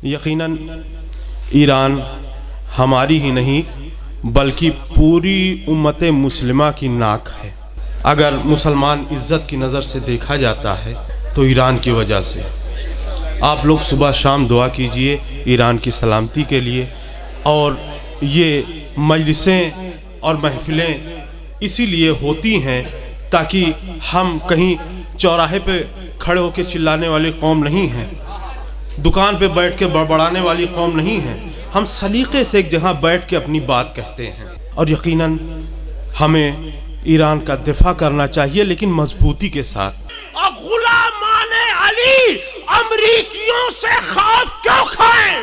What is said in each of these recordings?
यकीनन ईरान हमारी ही नहीं बल्कि पूरी उम्मत मुस्लिमा की नाक है। अगर मुसलमान इज़्ज़त की नज़र से देखा जाता है तो ईरान की वजह से। आप लोग सुबह शाम दुआ कीजिए ईरान की सलामती के लिए। और ये मजलिसें और महफिलें इसीलिए होती हैं ताकि हम कहीं चौराहे पे खड़े होकर चिल्लाने वाली कौम नहीं हैं, दुकान पे बैठ के बड़बड़ाने वाली कौम नहीं है। हम सलीके से एक जगह बैठ के अपनी बात कहते हैं और यकीनन हमें ईरान का दिफा करना चाहिए, लेकिन मजबूती के साथ। गुलामाने अली अमरीकियों से खौफ क्यों खाएं?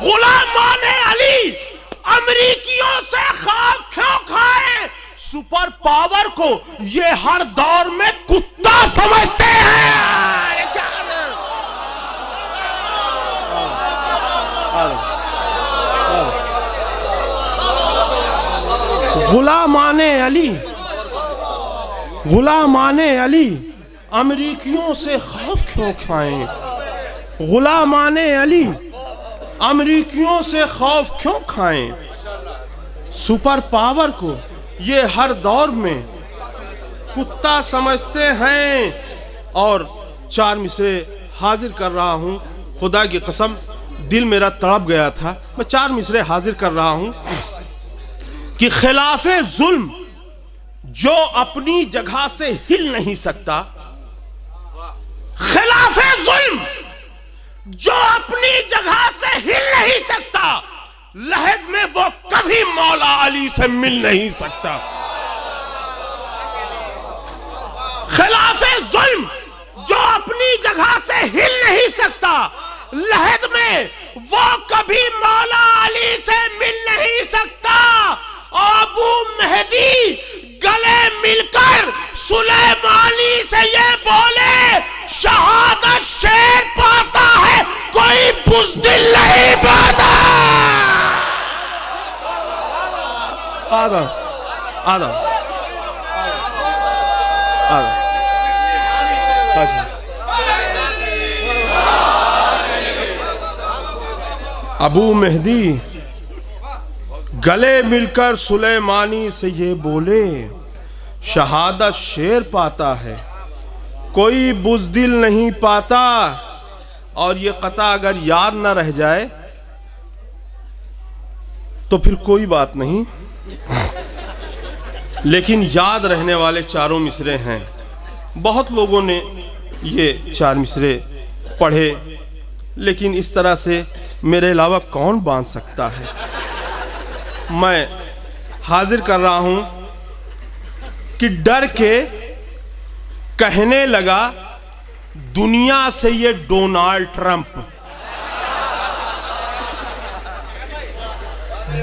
गुलामाने अली अमरीकियों से खौफ क्यों खाएं? सुपर पावर को ये हर दौर में कुत्ता समझते हैं। गुलामाने अली अमरीकियों से खौफ क्यों खाएं? गुलामाने अली अमरीकियों से खौफ क्यों खाएं? सुपर पावर को ये हर दौर में कुत्ता समझते हैं। और 4 मिसरे हाजिर कर रहा हूँ, खुदा की कसम दिल मेरा तड़प गया था। मैं 4 मिसरे हाजिर कर रहा हूँ कि खिलाफे जुल्म जो अपनी जगह से हिल नहीं सकता, खिलाफे जुल्म जो अपनी जगह से हिल नहीं सकता, लहद में वो कभी मौला अली से मिल नहीं सकता। खिलाफे जुल्म जो अपनी जगह से हिल नहीं सकता, लहद में वो कभी मौला अली से मिल नहीं सकता। अबू मेहदी गले मिलकर सुलेमानी से ये बोले, शहादत शेर पाता है कोई बुज़दिल नहीं पाता। आदा अबू मेहदी गले मिलकर सुलेमानी से ये बोले, शहादत शेर पाता है कोई बुज़दिल नहीं पाता। और ये कता अगर याद ना रह जाए तो फिर कोई बात नहीं, लेकिन याद रहने वाले 4 मिसरे हैं। बहुत लोगों ने ये 4 मिसरे पढ़े, लेकिन इस तरह से मेरे अलावा कौन बांध सकता है। मैं हाजिर कर रहा हूं कि डर के कहने लगा दुनिया से ये डोनाल्ड ट्रंप।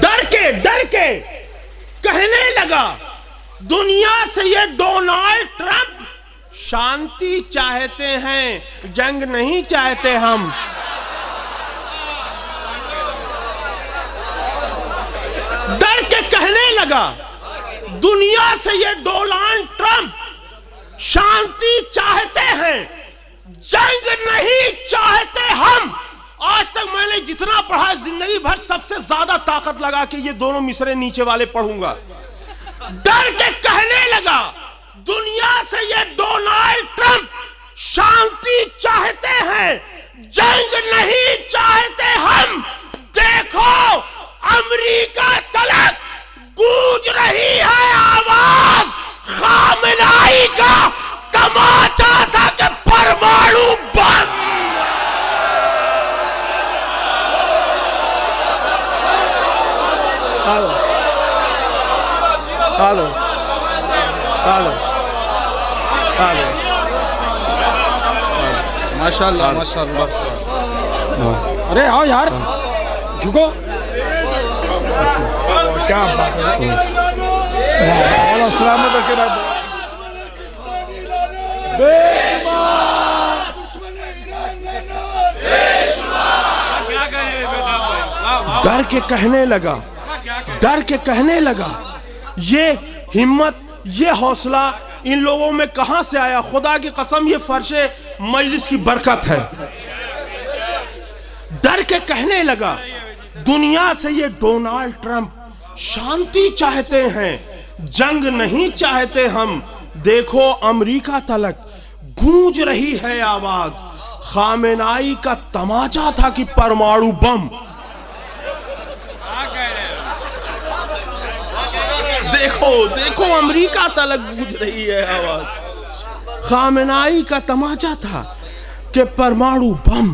डर के कहने लगा दुनिया से ये डोनाल्ड ट्रंप। शांति चाहते हैं, जंग नहीं चाहते हम। डर के कहने लगा दुनिया से ये डोनाल्ड ट्रंप। शांति चाहते हैं, जंग नहीं चाहते हम। आज तक मैंने जितना पढ़ा, जिंदगी भर सबसे ज्यादा ताकत लगा के ये दोनों मिसरे नीचे वाले पढ़ूंगा। डर के कहने लगा दुनिया से ये डोनाल्ड ट्रंप। शांति चाहते हैं, जंग नहीं चाहते हम। देखो अमेरिका तलक गूंज रही है आवाज खामनाई का तमाचा था कि परमाणु बम। माशाल्लाह माशाल्लाह। अरे आओ यार, झुको। क्या बात है। सलामत डर के कहने लगा ये हिम्मत, ये हौसला इन लोगों में कहां से आया। खुदा की कसम ये फर्शे मजलिस की बरकत है। डर के कहने लगा, दुनिया से ये डोनाल्ड ट्रंप शांति चाहते हैं, जंग नहीं चाहते हम। देखो अमेरिका तलक गूंज रही है आवाज, खामेनाई का तमाचा था कि परमाणु बम। देखो देखो अमेरिका तलक गूंज रही है आवाज, खामेनाई का तमाचा था कि परमाणु बम।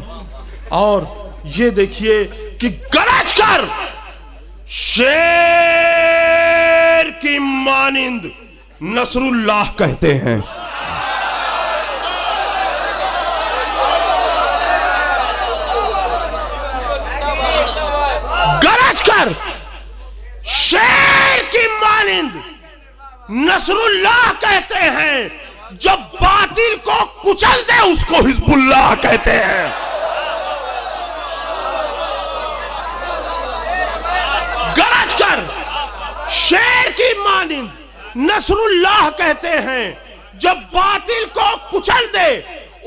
और ये देखिए कि गरज कर शेर की मानिंद नसरुल्लाह कहते हैं। गरज कर शेर की मानिंद नसरुल्लाह कहते हैं। जब बातिल को कुचल दे उसको हिजबुल्लाह कहते हैं। गरज कर शेर की मानिंद नसरुल्लाह कहते हैं। जब बातिल को कुचल दे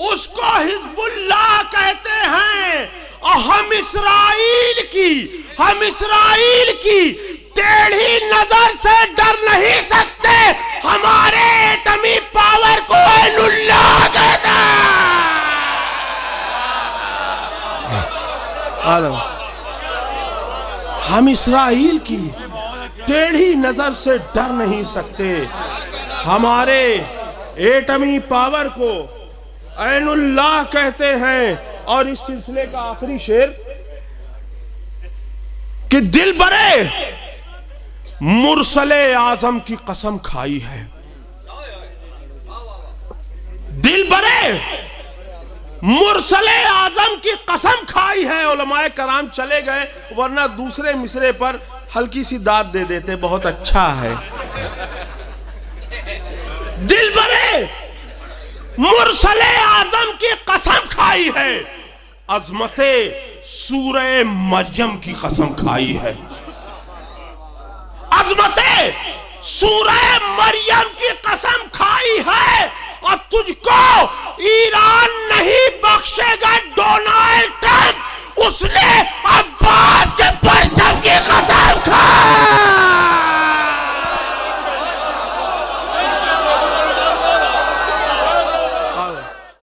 उसको हिजबुल्लाह कहते हैं। और हम इसराइल की टेढ़ी नजर से डर नहीं सकते, हमारे एटमी पावर को ऐनुल्लाह कहते हैं। हम इसराइल की टेढ़ी नजर से डर नहीं सकते, हमारे एटमी पावर को ऐनुल्लाह कहते हैं। और इस सिलसिले का आखिरी शेर कि दिल बरे मुरसले आजम की कसम खाई है। दिल बरे मुरसले आजम की कसम खाई है। उलमाए कराम चले गए, वरना दूसरे मिसरे पर हल्की सी दाद दे देते, बहुत अच्छा है। दिल बरे मुरसले आजम की कसम खाई है, अजमते सूरे मरियम की कसम खाई है। अजमते सूरे मरियम की कसम खाई है। और तुझको ईरान नहीं बख्शेगा डोनाल्ड ट्रंप, उसने